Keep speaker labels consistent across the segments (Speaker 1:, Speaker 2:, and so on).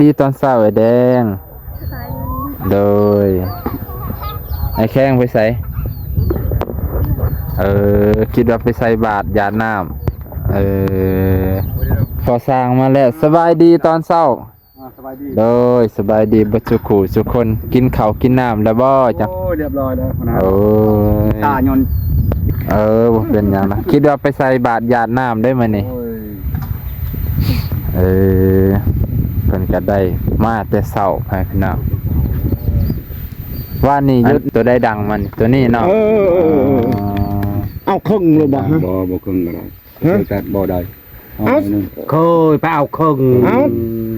Speaker 1: ดีตอนเช้าไอ้แดง
Speaker 2: สบายดี
Speaker 1: โดยไอ้แข้งไปใส่คิดว่าไปใส่บาตรหยาดน้ำพอสร้างมาแล้วสบายดีตอนเช้า
Speaker 3: สบายดี
Speaker 1: โดยสบายดีบัดสุขุสุคนกินข้าวกินน้ำแล้วบ่จ้ะ
Speaker 3: โอ้เรียบร้อยแล้วนะ
Speaker 1: โอ้ย
Speaker 3: ตายน
Speaker 1: บ่เป็นหยังนะคิดว่าไปใส่บาตรหยาดน้ำได้มื้อนี้เพิ่นก็ได้มาแต่เช้าให้พี่น้องว่านี่ยุดตัวได้ดังมันตัวนี้เนาะ
Speaker 3: เอาครึ่งเลยบ่ฮะ
Speaker 4: บ่ครึ่งก็ได้แต่บ่ได้
Speaker 3: เคยไปเอาครึ่งเอา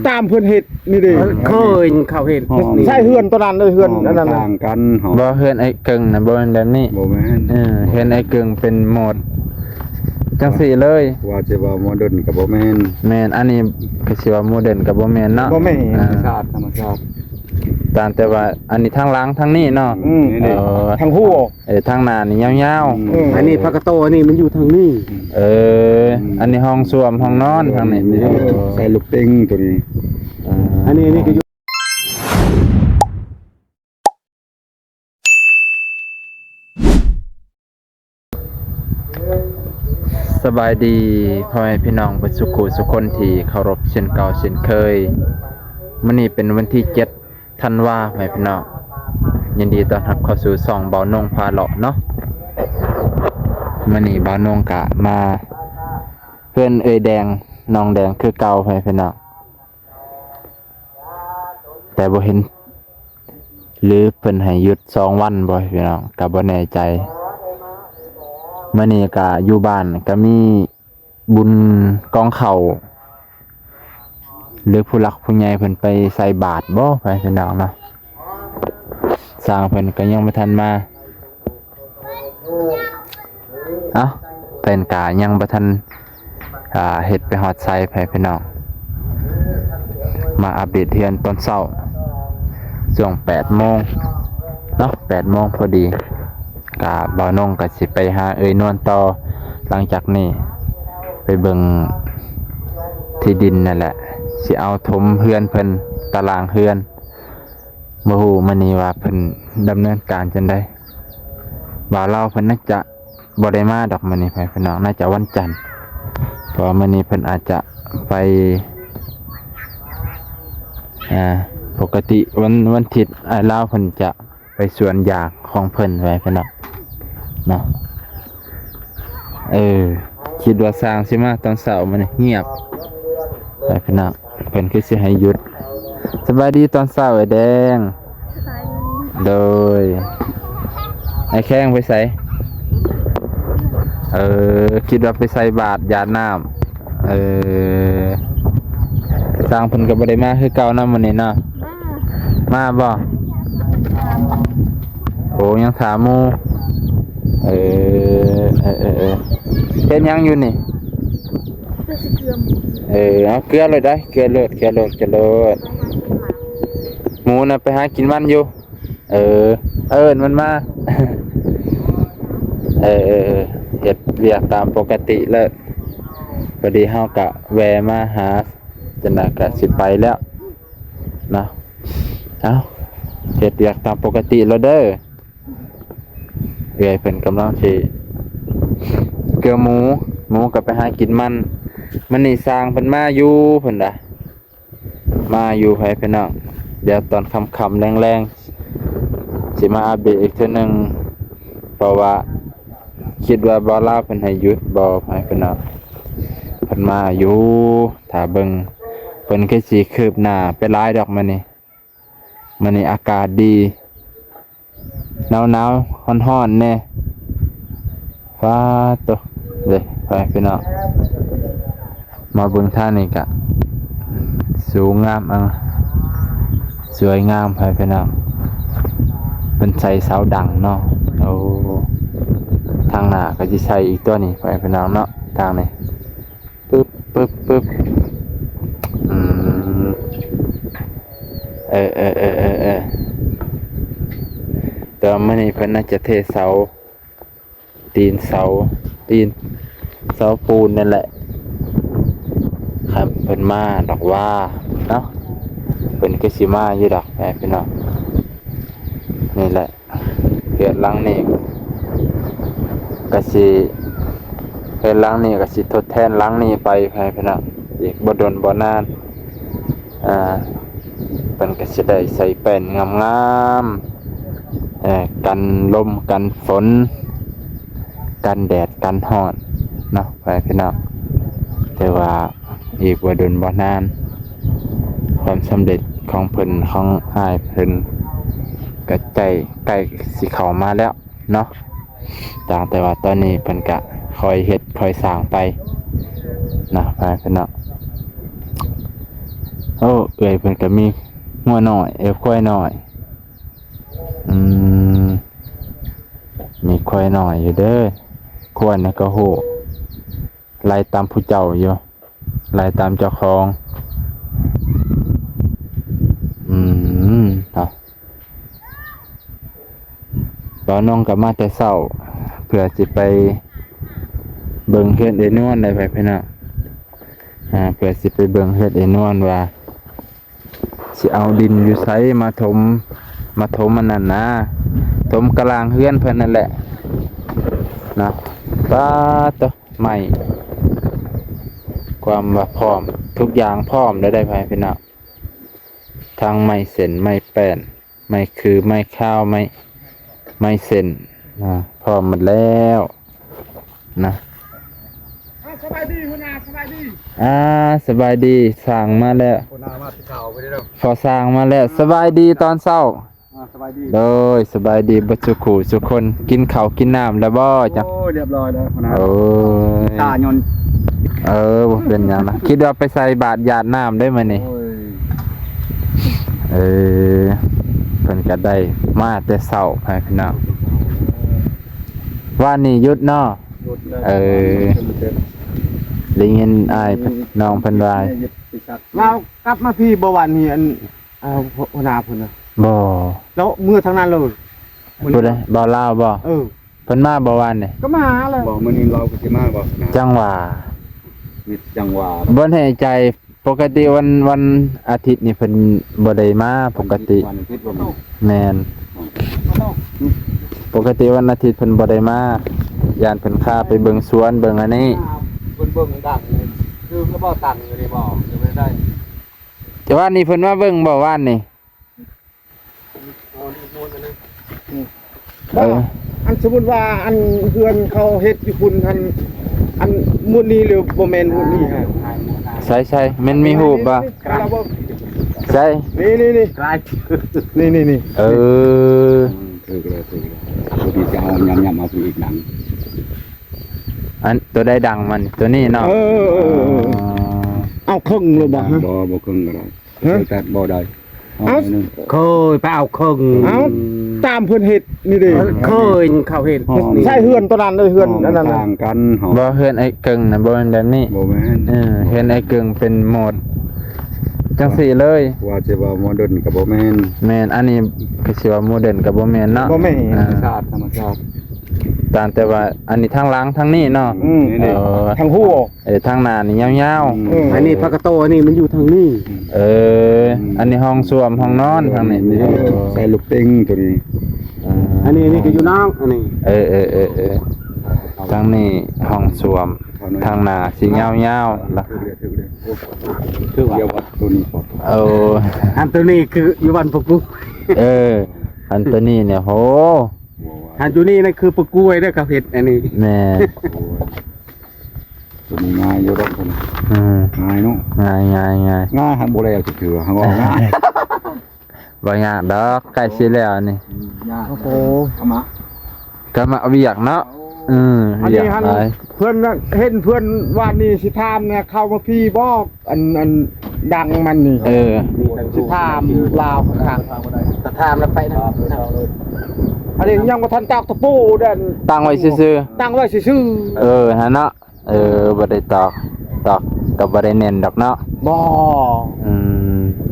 Speaker 3: ตามเพิ่นเฮ็ดนี่ดิเคยเข้าเฮ็ดใช่เฮือนตัวนั้นเลยเฮือนอันนั้น
Speaker 4: ต่างกัน
Speaker 1: บ่เฮือนไอ้เกิงน่ะบ่แบบนี้
Speaker 4: บ่แม่น
Speaker 1: เฮือนไอ้เกิงเป็นโหมดจังซี่เลย
Speaker 4: ว่าสิว่าโมเดิร์นก็บ่แม่น
Speaker 1: แม่นอันนี้ก็สิว่าโมเดิร์นก็บ่แม่นเนาะ
Speaker 3: บ่แม่น
Speaker 4: ธรรมชาติ
Speaker 1: ตามแต่ว่าอันนี้ทางหลังทางนี้เนาะ
Speaker 3: ทางหู้
Speaker 1: ทางหน้านี่ยาว
Speaker 3: ๆอันนี้พระกโตอันนี้มันอยู่ทางนี้
Speaker 1: อันนี้ห้องส้วมห้องนอนทางนี้
Speaker 4: ใส่ลูกเต็งตัวนี้
Speaker 3: อันนี้ก็อยู่
Speaker 1: สบายดีพ่อแม่พี่น้องเบิดสุขุสุคนที่เคารพเช่นเก่าเช่นเคยมื้อนี้เป็นวันที่7ธันวาคมพ่อแม่พี่น้องยินดีต้อนรับเข้าสู่ช่องเบานงพาเลาะเนาะมื้อนี้เบานงกะมาเพื่อนเอ้ยแดงน้องแดงคือเก่าพ่อแม่พี่น้องแต่บ่เห็นหรือเพิ่นให้หยุด2วันบ่พี่น้องก็บ่แน่ใจมื้อนี้ก็อยู่บ้านก็มีบุญกองข้าวหรือผู้หลักผู้ใหญ่เพิ่นไปใส่บาตรบ่ไปพี่น้องเนาะสร้างเพิ่นก็ยังบ่ทันมาเพิ่นก็ยังบ่ทันเฮ็ดไปฮอดไสไปพี่น้องมาอัปเดตเทือนตอนเช้าช่วง 8 โมงเนาะ 8 โมงพอดีก็บ่าวนงก็สิไปหาเอ้ยนวลต่อหลังจากนี้ไปเบิ่งที่ดินนั่นแหละสิเอาถมเฮือนเพิ่นตารางเฮือนบ่ฮู้มื้อนี้ว่าเพิ่นดำเนินการจังได๋บ่าวเราเพิ่นน่าจะบ่ได้มาดอกมื้อนี้พี่น้องน่าจะวันจันทร์เพราะมื้อนี้เพิ่นอาจจะไปปกติวันอาทิตย์ลาวเพิ่นจะไปสวนยางของเพิ่นไว้พี่น้องเนาะคิดว่าสร้างสิมาตอนเช้ามื้อนี้เงียบไปพี่น้องเพิ่นคือสิให้หยุดสบายดีตอนเช้าไอ้แดง
Speaker 2: สบายดี
Speaker 1: โดยไอ้แข้งไปใส่คิดว่าไปใส่บาตรหยาดน้ำสร้างเพิ่นก็บ่ได้มาคือเก่านำมื้อนี้เนาะมาบ่โอ้ยังถามหมู่เฮ็ดหยังอยู่นี่
Speaker 2: เพื่อสิเกลือ
Speaker 1: เอาเกลือเลยได้เกลือเลิศหมูน่ะไปหากินมันอยู่มันมาเฮ็ดเวียกตามปกติเลยพอดีเฮาก็แวะมาหาจังได๋ก็สิไปแล้วเนาะเอาเฮ็ดเวียกตามปกติแล้วเด้อเอ้ยเพิ่นกำลังสิเกลือหมูก็ไปหากินมันนี่สร้างเพิ่นมาอยู่เพิ่นน่ะมาอยู่ให้พี่น้องเดี๋ยวตอนค่ำๆแรงๆสิมาอัปเดตอีกเทื่อนึงเพราะว่าคิดว่าบ่ลาเพิ่นให้หยุดบ่ให้พี่น้องเพิ่นมาอยู่ถ้าเบิ่งเพิ่นคือสิคืบหน้าไปหลายดอกมื้อนี้อากาศดีหนาวๆร้อนๆแน่ฟ้าตกเลยไปพี่น้องมาเบิ่งท่านี่กะสูงงามสวยงามไปพี่น้องเป็นใส่เสาดังเนาะโอ้ทางหน้าก็สิใส่อีกตัวนี้ไปพี่น้องเนาะทางนี้ปึ๊บแต่มื้อนี้เพิ่นน่าจะเทเสาตีนเสาปูนนั่นแหละครับเพิ่นมาดอกว่าเนาะ เป็นก็สิมาอยู่ดอกพี่น้องนี่แหละเกิดหลังนี้ก็สิเกิดหลังนี้ก็สิทดแทนหลังนี้ไปพี่น้องอีกบ่ดนบ่นานเป็นก็สิได้ใส่แป้นงามๆกันลมกันฝนกันแดดกันร้อนเนาะพี่น้องแต่ว่าอีกบ่ดนบ่นานความสำเร็จของเพิ่นของอ้ายเพิ่นก็ใกล้สิเข้ามาแล้วเนาะแต่ว่าตอนนี้เพิ่นก็คอยเฮ็ดคอยสร้างไปนะพี่น้องโอ้เอ้ยเพิ่นก็มีงัวน้อยควายน้อยมีควายน้อยอยู่เด้อควายน่ะก็โหไล่ตามผู้เจ้าอยู่ไล่ตามเจ้าของบ่น้องก็มาแต่เช้าเพื่อสิไปเบิ่งเฮ็ดไอ้นวลได้พี่น้องเพื่อสิไปเบิ่งเฮ็ดไอ้นวลว่าสิเอาดินอยู่ไสมาถมมันนั่นนะถมกลางเฮือนเพิ่นนั่นแหละนะป้าตะใหม่ความว่าพร้อมทุกอย่างพร้อมได้พี่น้องทางไม้เส้นไม้แป้นไม้คือไม้ข้าวไม้เส้นพร้อมหมดแล้วนะ
Speaker 3: สบายดีหัวหน้าสบายดี
Speaker 1: สบายดีสั่งมาแล้ว
Speaker 3: หัวหน้ามาที่ข่าวไปได้แล้ว
Speaker 1: พอสั่งมาแล้วสบายดีตอนเช้า
Speaker 3: สบายดี
Speaker 1: โดยสบายดีบัดสุขุสุคนกินข้าวกินน้ำแล้วบ่จ้ะ
Speaker 3: โอ้เรียบร้อยแล้วหัวหน้า
Speaker 1: โอ้ย
Speaker 3: ตายน
Speaker 1: บ่เป็นหยังนะคิดว่าไปใส่บาตรหยาดน้ำได้มั้ยนี่เพิ่นก็ได้มาแต่เช้าพี่น้องว่านี่หยุดเนาะได้ยินอ้ายน้องเพิ่นว่า
Speaker 3: เรากลับมาพี่บ่วันนี้อันหัวหน้าเพิ่นน่ะ
Speaker 1: บ่
Speaker 3: แล้วมื้อทางนั้นเลย
Speaker 1: บ่ได้บ่ลาวบ่เพิ่นมาบ่วันนี่
Speaker 3: ก็มาแหละ
Speaker 4: บอกมื้อนี้เราก็สิมาบ่
Speaker 1: จังหว่า
Speaker 4: มีจังหวะ
Speaker 1: บ่ให้ใจปกติวันอาทิตย์นี่เพิ่นบ่ได้มาปกติ
Speaker 4: วันอาทิตย์บ่มี
Speaker 1: แม่นปกติวันอาทิตย์เพิ่นบ่ได้มาย่านเพิ่นพาไปเบิ่งสวนเบิ่งอันนี้
Speaker 3: เบิ่งดังคือก็บ่ตังอยู่นี่บ่จะไม่ได้
Speaker 1: แต่ว่านี่เพิ่นมาเบิ่งบ่ว่านนี่
Speaker 3: อันสมมุติว่าอันเฮือนเขาเฮ็ดอยู่คุณอันมื้อนี้หรือบ่แม่นมื้อนี้ฮะ
Speaker 1: ใช่ๆมันมีรูปบ่ใช่
Speaker 3: นี่กลายนี่
Speaker 1: ถือเลย
Speaker 4: พอดีจะเอายำเอาไปอีกหนัง
Speaker 1: อันตัวได้ดังมันตัวนี้เนาะ
Speaker 3: เอาครึ่งเลยบ่ฮะ
Speaker 4: บ่ครึ่งก็ได้แต่บ่ได้
Speaker 3: เคยไปเอาครึ่งตามเพิ่นเฮ็ดนี่เด้เคยเขาเฮ็ดใช่เฮือนตัวนั้นเลยเฮือนอันนั้น
Speaker 4: ต่างกัน
Speaker 1: บ่เฮือนไอ้กึ่งน่ะบ่เป็นแบบนี้
Speaker 4: บ่แม่น
Speaker 1: เฮือนไอ้กึ่งเป็นโหมดจังซี่เลย
Speaker 4: ว่าสิว่าโมเดิร์นก็บ่แม่น
Speaker 1: แม่นอันนี้ก็สิว่าโมเดิร์นก็บ่แม่นเนาะ
Speaker 3: บ่แม่น
Speaker 4: ธรรมชาติ
Speaker 1: แต่ว่าอันนี้ทางหลังทางนี้เนาะ
Speaker 3: ทางหู้
Speaker 1: ทางหน้านี่ยาว
Speaker 3: ๆอันนี้พระกระโตอันนี้มันอยู่ทางนี้
Speaker 1: อันนี้ห้องส้วมห้องนอนทางนี้
Speaker 4: ใส่ลูกเต็งตัวนี้
Speaker 3: อันนี้ก็อยู่น้องอันนี้
Speaker 1: ทางนี้ห้องส้วมทางหน้าสิยาวๆล่ะ
Speaker 4: คือเดียวกับตัวนี้
Speaker 3: อันตัวนี้คืออยู่บ้านปกุ
Speaker 1: อันตัวนี้เนี่ยโห
Speaker 3: อันตัวนี้นั่นคือปกล้วยเด้อครับเฮ็ดอันนี้
Speaker 1: แม่
Speaker 4: ตัวนี้ง่ายอยู่ดอกคนง่ายเนาะ
Speaker 1: ง่าย
Speaker 4: ง่ายบ่แล้วสิถือว่าง่าย
Speaker 1: บ่ยากดอกใกล้สิแล้วนี่
Speaker 3: โอ้โห
Speaker 1: ก็มาเวียกเนาะ
Speaker 3: อันนี้เพื่อนเห็นเพื่อนว่านี่สิถามเนี่ยเข้ามาพี่บอกอันดังมันนี่สิถามลาวข้างๆแต่ถามแล้วไปนะอันนี้ยังบ่ทันตอกตะปูเด่น
Speaker 1: ตั้งไว้ซื่อ
Speaker 3: ตั้งไว้ซื่อ
Speaker 1: ฮะเนาะบ่ได้ตอกก็บ่ได้เน้นดอกเนาะ
Speaker 3: บ่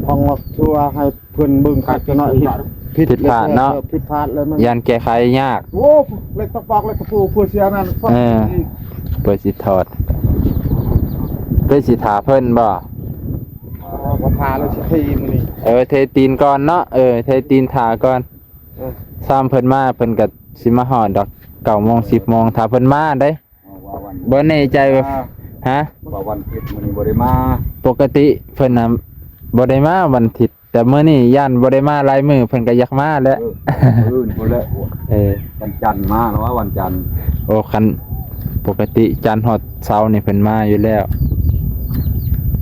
Speaker 3: ห้องว่าทั่วให้เพิ่นเบิ่งคักจังหน่อย
Speaker 1: ผิดพลาดเนาะ
Speaker 3: ผิดพลาดเลยมัน
Speaker 1: ยันแก้ไขยาก
Speaker 3: โอ้เล็กตะปอกเล็กตะปูเพื่อเสียนั่น
Speaker 1: เพื่อสิถอดเพื่อสิถาเพิ่นบ่
Speaker 3: บ่ถ ทาแล้วสิทีมื้อนี้
Speaker 1: เทตีนก่อนเนาะเทตีนถาก่อน
Speaker 3: เออ
Speaker 1: ซ้ำเพิ่นมาเพิ่นก็สิมาฮอดดอก9:00 น 10:00 นถ้าเพิ่นมาได้
Speaker 4: ว่าวัน
Speaker 1: บ่แน่ใจว่าฮะ
Speaker 4: ว่าวันผิดมื้อนี้บ่ได้มา
Speaker 1: ปกติเพิ่นน่ะบ่ได้มาวันอาทิตย์แต่มื้อนี้ย่านบ่ได้มาหลายมื้อเพิ่นก็อยากมาแหล้ว
Speaker 4: อื่นพุ่นแหละ วันจันทร์มาแล้วว่าวันจันทร์
Speaker 1: โอ้คันปกติจันทร์ฮอดเสาร์นี่เพิ่นมาอยู่แล้ว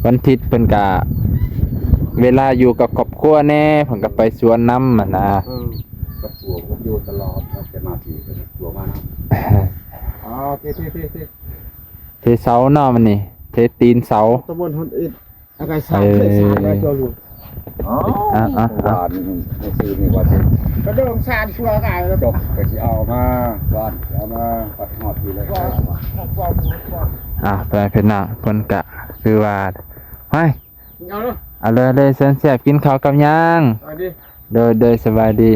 Speaker 1: วันอาทิตย์เพิ่นก็เวลาอยู่กับครอบครัวแน่เพิ่นก็ไปสวนน้ำนะ
Speaker 4: กับผัวผมอยู่ตลอดครับจะมาที่ผัวมานะอ๋อเท่
Speaker 1: เทเสาเนาะมันนี่เทตีนเสา
Speaker 3: ตะบนหนอิดอากาศสารเคยสารไว้เจ้าลูก
Speaker 4: อ๋อว่านี่ซื้อนี่ว่าสิ
Speaker 3: ก็เดิมสารชัวร์กายแล้ว
Speaker 4: จบก็สิเอามาบ้านเอามาปัดหอดทีเลย
Speaker 1: ไปเพิ่นน่ะเพิ่นก็คือว่าเฮ้ย
Speaker 3: เอาเนาะ
Speaker 1: เอาเลยเส้นแซ่บกินข้าวกับหยัง
Speaker 3: เอาดิ
Speaker 1: โดยสบายดี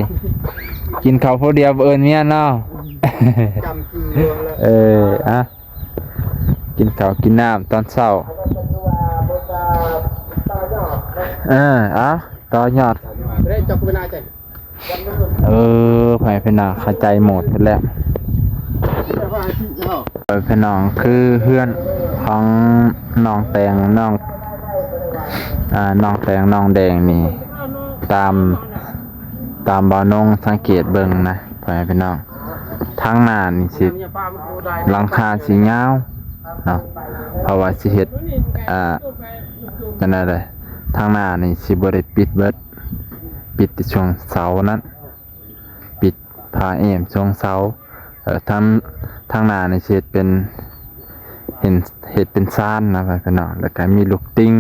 Speaker 1: กินข้าวผู้เดียวบ่เอิ้นเมียเนาะ
Speaker 3: จำคือเรื่องแล้ว
Speaker 1: กินข้าวกินน้ำตอนเช้าต่อยอด
Speaker 3: ได้จบเป็นอาจารย์
Speaker 1: ไผเพิ่นน่ะเข้าใจหมดเพิ่นแล้ว
Speaker 3: แต่ว่าที่เจ้า
Speaker 1: เพิ่นน้องคือเพื่อนของน้องแตงน้องแตงน้องแดงนี่ตามบ่าวนงสังเกตเบิ่งนะไผเพิ่นน้องทางหน้านี่สิหลังคาสิยาวเนาะเพราะว่าสิเฮ็ดจังได๋เลยทางหน้านี่สิบ่ได้ปิดเบิดปิดแต่ช่วงเสานั้นปิดผาแอมช่วงเสาทางหน้านี่สิเฮ็ดเป็นเป็นซ่านนะไผเพิ่นน้องแล้วก็มีลูกติ้ง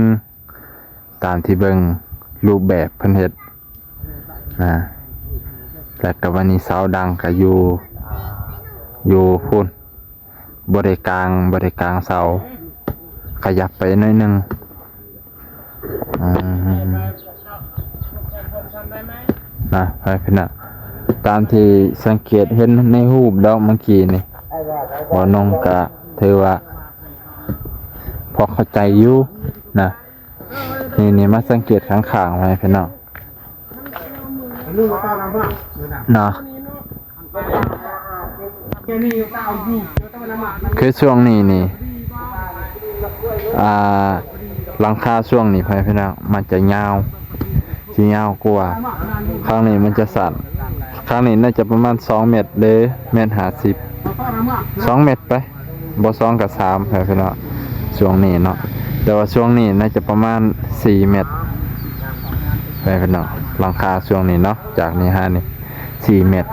Speaker 1: ตามที่เบิ่งรูปแบบเพิ่นเฮ็ดแล้วก็วันนี้เสาดังก็อยู่พุ่นบริกลางเสาขยับไปหน่อยหนึงไปเพิ่นน่ะตามที่สังเกตเห็นในรูปดอกเมื่อกี้นี่บ่นงก็ถือว่าพอเข้าใจอยู่นะนี่มาสังเกตข้างๆไว้เพิ่นเนาะ
Speaker 3: ลูกตาลำบาก
Speaker 1: เนาะ
Speaker 3: แค่นี้ตาอยู่ต้องลำบาก
Speaker 1: คือช่วงนี้นี่หลังคาช่วงนี้พี่น้องมันจะยาวสิยาวกว่าครั้งนี้มันจะสั้นครั้งนี้น่าจะประมาณ2เมตรเลย1.50 เมตร2 เมตรไปบ่2กับ3พี่น้องช่วงนี้เนาะแต่ว่าช่วงนี้น่าจะประมาณ4 เมตรพี่น้องหลังคาช่วงนี้เนาะจากนี้นี่4 เมตร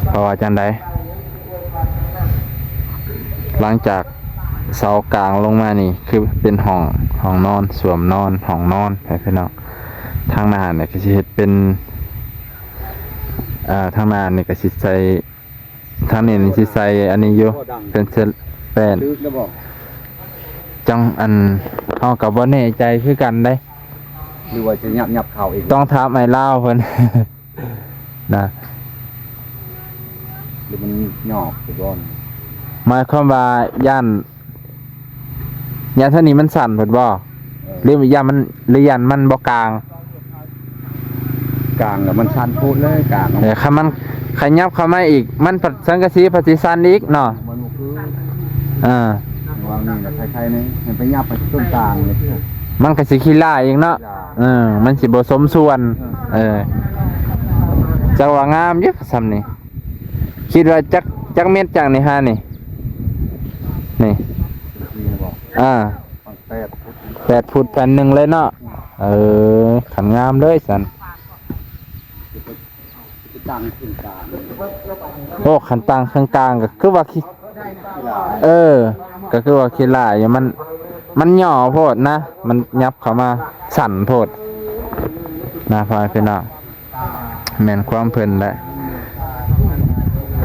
Speaker 1: เพราะว่าจังได๋หลังจากเสากลางลงมานี่คือเป็นห้องนอนสวมนอนห้องนอนพี่น้องทางหน้าเนี่ยก็สิเฮ็ดเป็นทางหน้านี่ก็สิใส่ทางนี้นี่สิใส่อันนี้อยู่เป็นเส้นแป้น
Speaker 4: ลึกแล้วบอก
Speaker 1: จังอันเฮาก็บ่แน่ใจคือกันได้
Speaker 4: หรือว่าจะยับเข่าเอง
Speaker 1: ต้องถามไอ้ลาวเพิ่น นะ
Speaker 4: หรือมันหยอกไปก่อน
Speaker 1: หมายความว่าย่านเท่านี้มันสั่นเพิ่นบ่หรือย่านมันบ่กลาง
Speaker 4: กลางแล้วมันชันพูดเลยกลาง
Speaker 1: คันมันขยับเข้ามาอีกมันปัดสังกะสีปัดสิสั่นอีกเนาะ
Speaker 4: มันคือ
Speaker 1: ว
Speaker 4: างนี่กับใครๆนี่เห็นไปยับไปต้นกลางเลย
Speaker 1: มันก็สิขี้ลายอีกเนาะมันสิบ่สมส่วนจังว่างามอยู่ซ้ำนี่คิดว่าจักเม็ดจังนี่ฮะนี่
Speaker 4: นี่บอก
Speaker 1: 8 ฟุตแผ่นหนึ่งเลยเนาะขันงามเลยสัน
Speaker 4: กลางขึ้นกลาง
Speaker 1: โอ้ขันตังข้างกลางก็คือว่าขี้ก็คือว่าขี้ลายอยู่มันหย่อโพดนะมันยับเข้ามาสั่นโพดนะพายพี่น้องแม่นความเพิ่นแหละ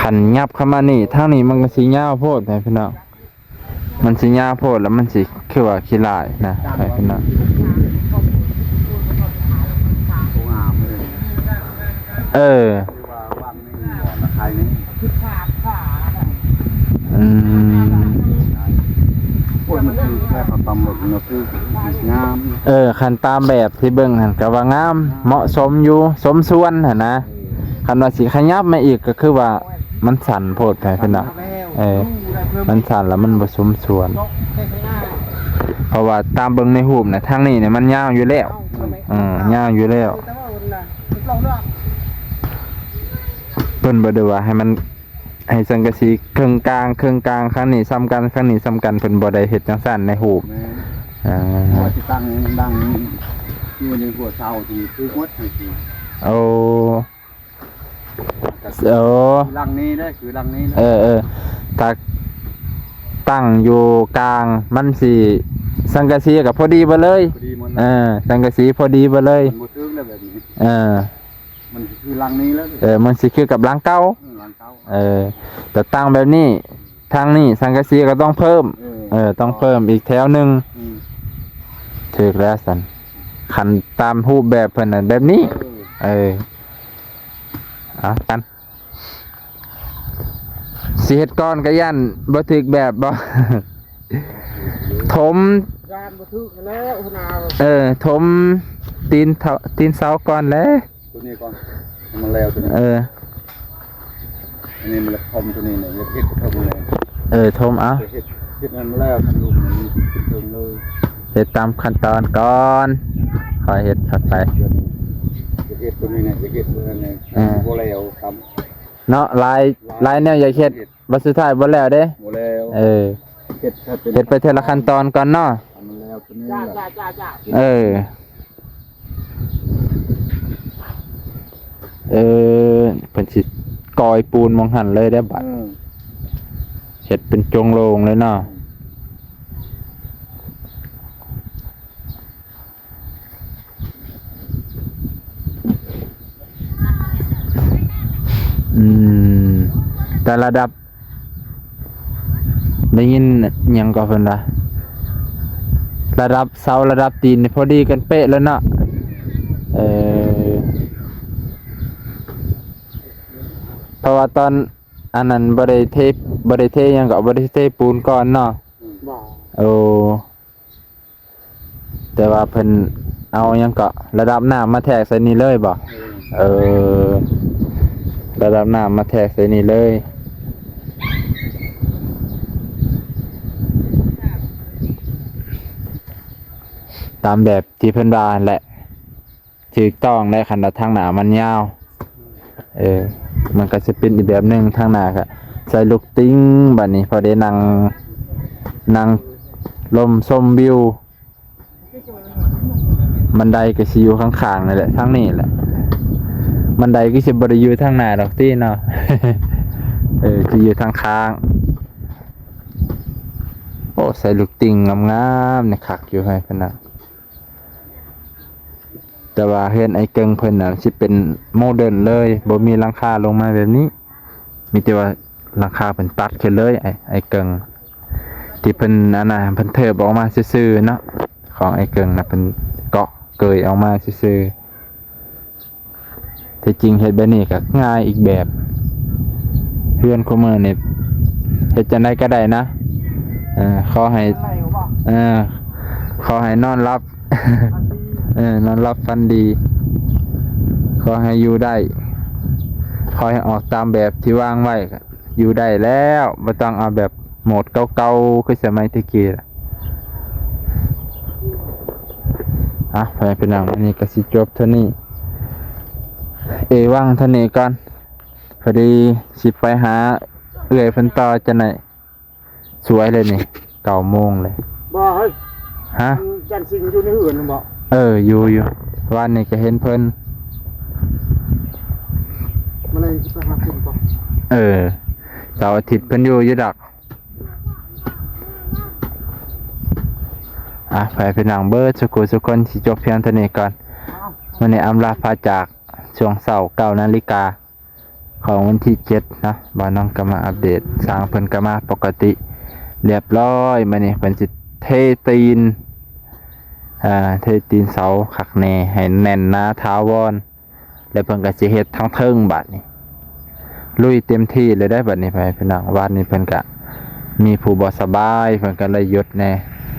Speaker 1: ขันยับเข้ามานี่ทางนี้มันก็สิยาวโพดพี่น้องมันสิยาวโพดแล้วมันสิคือว่าขี้ลายนะพายพี่น้อง
Speaker 4: งามเลยว่าวางนี่หมอนใครนี่ปวดมันคือ แล้วเขาตำแบบนี้คืองาม
Speaker 1: คันตามแบบที่เบิ่งหั่นก็ว่างามเหมาะสมอยู่สมส่วนหั่นนะคันว่าสิขยับมาอีกก็คือว่ามันสั่นโพดไปเพิ่นน่ะมันสั่นแล้วมันบ่สมส่วน เพราะว่าตามเบิ่งในรูปน่ะทางนี้เนี่ยมันยาวอยู่แล้วยาวอยู่แล้วเพิ่นบ่ได้ว่าให้มันให้สังกะสีครึ่งกลางครึ่งกลางข้างนี้ซ้ำกันข้างนี้ซ้ำกันเพิ่นบ่ได้เฮ็ดจังซั่นในรูป
Speaker 4: หัวที่ตั้งดังอยู่ในหัวเสาที่คือหมดทั้งที
Speaker 1: โอ้
Speaker 4: ลังนี้ได้คือลังนี้
Speaker 1: ถ้าตั้งอยู่กลางมันสิสังกะสีก็พอดีบ่เลย
Speaker 4: พอดีมัน
Speaker 1: สังกะสีพอดีบ่เลย
Speaker 4: มันบ่ถึงแล้วแบบนี้มันคือลังนี้แล้ว
Speaker 1: มันสิคือกับหลังเก่า
Speaker 4: ลังเก่า
Speaker 1: แต่ตั้งแบบนี้ทางนี้สังกะสีก็ต้องเพิ่มต้องเพิ่มอีกแถวหนึงถูกแล้วสันขันตามรูปแบบเพิ่นน่ะแบบนี้กันสิเฮ็ดก้อนก็ย่านบ่ถึกแบบบ่ ถม
Speaker 3: ยานบ่ถึกแล้วหัวหน้า
Speaker 1: ถมตีนเสาก่อนแล้ว
Speaker 4: ตัวนี้ก่อนมันแล้วตัวนี้อันนี้มันทมตัวนี้เนี่ยเฮ็ดทมเลย
Speaker 1: ถมเอา
Speaker 4: เฮ็ดนั้นมาแล้วทำรูปมันเป็นเติมเลย
Speaker 1: เฮ็ดตามขั้นตอนก่อนค่อยเฮ็ดถัดไป
Speaker 4: จะเฮ็ดตัวนี้เนี่ยจะเฮ็ดตัวนั้นเนี่ยบ่แล้วทำ
Speaker 1: เนาะลายแนวอยากเฮ็ดบัดสุดท้ายบ่แล้วเด้
Speaker 4: บ่แล้ว เฮ็ด
Speaker 1: ไปทีละขั้นตอนก่อนเนาะ
Speaker 4: มันแล้วตัวนี้
Speaker 3: จ้า
Speaker 1: เพิ่นสิกอยปูนมองหันเลยได้บัดเฮ็ดเป็นจงโลงเลยเนาะแต่ระดับได้ยินหยังก็เพิ่นว่าระดับเสาระดับตีนนี่พอดีกันเป๊ะแล้วเนาะเพราะว่าตอนอันนั้นบ่ได้เทหยังก็บ่ได้เทปูนก่อนเนาะแต่ว่าเพิ่นเอาหยังก็ระดับน้ำมาแทรกใส่นี่เลยบ่ระดับน้ำมาแทรกใส่นี่เลยตามแบบที่เพิ่นว่าแหละถูกต้องได้คันทางหน้ามันยาวมันก็จะเป็นอีกแบบนึงทางหน้าก็ใส่ลูกติ้งบัดนี้พอได้นั่งลมชมวิวบันไดก็สิอยู่ข้างๆนั่นแหละทางนี้แหละบันไดก็สิบ่ได้อยู่ทางหน้าดอกติเนาะ สิอยู่ทางข้างโอ้ใส่ลูกติ้งงามๆเนี่ยคักอยู่ให้เพิ่นน่ะแต่ว่าเฮือนไอ้เกิงเพิ่นน่ะสิเป็นโมเดิร์นเลยบ่มีหลังคาลงมาแบบนี้มีแต่ว่าหลังคาเพิ่นตัดขึ้นเลยไอ้เกิงที่เพิ่นอันน่ะเพิ่นเทิบออกมาซื่อๆเนาะของไอ้เกิงน่ะเพิ่นเกาะเกยออกมาซื่อๆแต่จริงเฮ็ดแบบนี้ก็ง่ายอีกแบบเฮือนคุมื้อนี่เฮ็ดจังได๋ก็ได้นะขอให้นอนหลับ นอนรับฟันดีขอให้อยู่ได้ขอให้ออกตามแบบที่วางไว้อยู่ได้แล้วไม่ต้องเอาแบบโหมดเก่าๆคือสมัยตะกี้ล่ะไปเป็นหนังอันนี้ก็สิจบเท่านี้ว่างเท่านี้ก่อนพอดีสิไปหาเอื้อยเพิ่นต่อจังไหนสวยเลยนี่9 โมงเลย
Speaker 3: บ่เฮ้ยจันสิงอยู่ในอื่นบ่
Speaker 1: อยู่วันนี้ก็เห็นเพิ่น
Speaker 3: มาเลยไปหาเพิ่นบ่
Speaker 1: เสาร์อาทิตย์เพิ่นอยู่ดอกไปเป็นหนังเบิดสุคนสิจบเพียงเท่านี้ก่อนวันนี้อำลาพาจากช่วงเช้า 9 นาฬิกาของวันที่ 7นะบ่าวน้องก็มาอัปเดตสร้างเพิ่นก็มาปกติเรียบร้อยมื้อนี้เพิ่นสิเทตีนเสาขักแน่ให้แน่นหนาถาวรแล้วเพิ่นก็สิเฮ็ดทั้งเทิงบัดนี้ลุยเต็มที่เลยได้บัดนี้ไปพี่น้องวันนี้เพิ่นก็มีผู้บ่สบายเพิ่นก็เลยหยุดแน่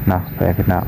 Speaker 1: เนาะไปพี่น้อง